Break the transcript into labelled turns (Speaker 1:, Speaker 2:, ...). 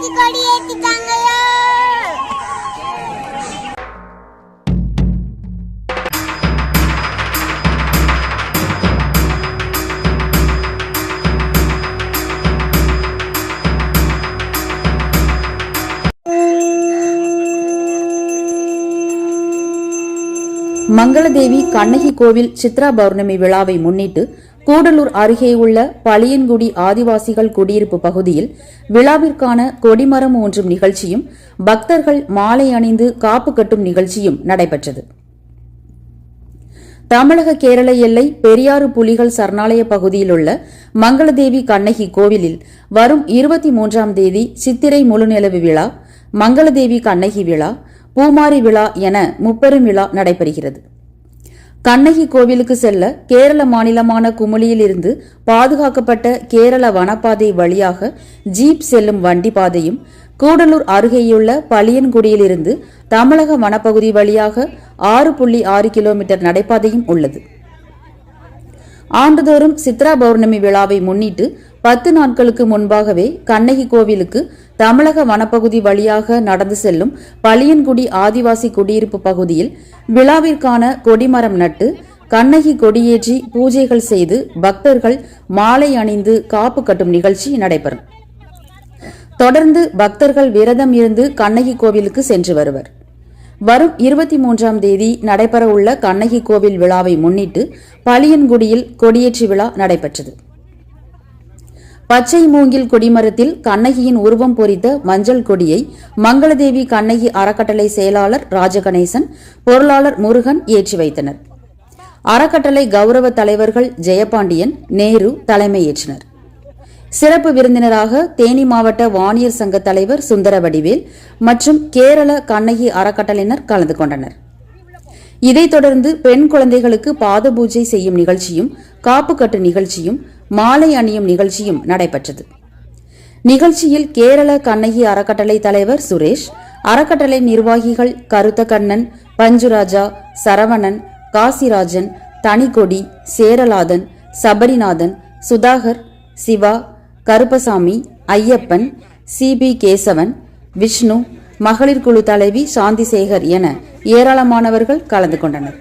Speaker 1: கண்ணகி கொடி ஏத்திட்டாங்கயா.
Speaker 2: மங்களதேவி கண்ணகி கோவில் சித்ரா பௌர்ணமி விழாவை முன்னிட்டு கூடலூர் அருகே உள்ள பளியன்குடி ஆதிவாசிகள் குடியிருப்பு பகுதியில் விழாவிற்கான கொடிமரம் ஊன்றும் நிகழ்ச்சியும் பக்தர்கள் மாலை அணிந்து காப்பு கட்டும் நிகழ்ச்சியும் நடைபெற்றது. தமிழக கேரள எல்லை பெரியாறு புலிகள் சரணாலய பகுதியில் உள்ள மங்களதேவி கண்ணகி கோவிலில் வரும் 23ஆம் தேதி சித்திரை முழுநிலவு விழா, மங்களதேவி கண்ணகி விழா, பூமாரி விழா என முப்பெரும் விழா நடைபெறுகிறது. கண்ணகி கோவிலுக்கு செல்ல கேரள மாநிலமான குமுளியில் இருந்து பாதுகாக்கப்பட்ட கேரள வனப்பாதை வழியாக ஜீப் செல்லும் வண்டி பாதையும், கூடலூர் அருகேயுள்ள பளியன்குடியிலிருந்து தமிழக வனப்பகுதி வழியாக 6.6 கிலோமீட்டர் நடைபாதையும் உள்ளது. ஆண்டுதோறும் சித்ரா பௌர்ணமி விழாவை முன்னிட்டு 10 நாட்களுக்கு முன்பாகவே கண்ணகி கோவிலுக்கு தமிழக வனப்பகுதி வழியாக நடந்து செல்லும் பளியன்குடி ஆதிவாசி குடியிருப்பு பகுதியில் விழாவிற்கான கொடிமரம் நட்டு கண்ணகி கொடியேற்றி பூஜைகள் செய்து பக்தர்கள் மாலை அணிந்து காப்பு கட்டும் நிகழ்ச்சி நடைபெறும். தொடர்ந்து பக்தர்கள் விரதம் இருந்து கண்ணகி கோவிலுக்கு சென்று வருவர். வரும் 23ஆம் தேதி நடைபெறவுள்ள கண்ணகி கோவில் விழாவை முன்னிட்டு பளியன்குடியில் கொடியேற்றி விழா நடைபெற்றது. பச்சை மூங்கில் கொடிமரத்தில் கண்ணகியின் உருவம் பொறித்த மஞ்சள் கொடியை மங்களதேவி கண்ணகி அறக்கட்டளை செயலாளர் ராஜகணேசன், பொருளாளர் முருகன் ஏற்றி வைத்தனர். அறக்கட்டளை கௌரவ தலைவர்கள் ஜெயபாண்டியன், நேரு தலைமையேற்றனர். சிறப்பு விருந்தினராக தேனி மாவட்ட வாணியர் சங்க தலைவர் சுந்தரவடிவேல் மற்றும் கேரள கண்ணகி அறக்கட்டளையினர் கலந்து கொண்டனர். இதைத் தொடர்ந்து பெண் குழந்தைகளுக்கு பாத பூஜை செய்யும் நிகழ்ச்சியும், காப்பு கட்டு நிகழ்ச்சியும், மாலை அணியும் நிகழ்ச்சியும் நடைபெற்றது. நிகழ்ச்சியில் கேரள கண்ணகி அறக்கட்டளை தலைவர் சுரேஷ், அறக்கட்டளை நிர்வாகிகள் கருத்தகண்ணன், பஞ்சுராஜா, சரவணன், காசிராஜன், தனிக்கொடி, சேரலாதன், சபரிநாதன், சுதாகர், சிவா, கருப்பசாமி, ஐயப்பன், சிபி கேசவன், விஷ்ணு, மகளிர் குழு தலைவி சாந்திசேகர் என ஏராளமானவர்கள் கலந்து கொண்டனர்.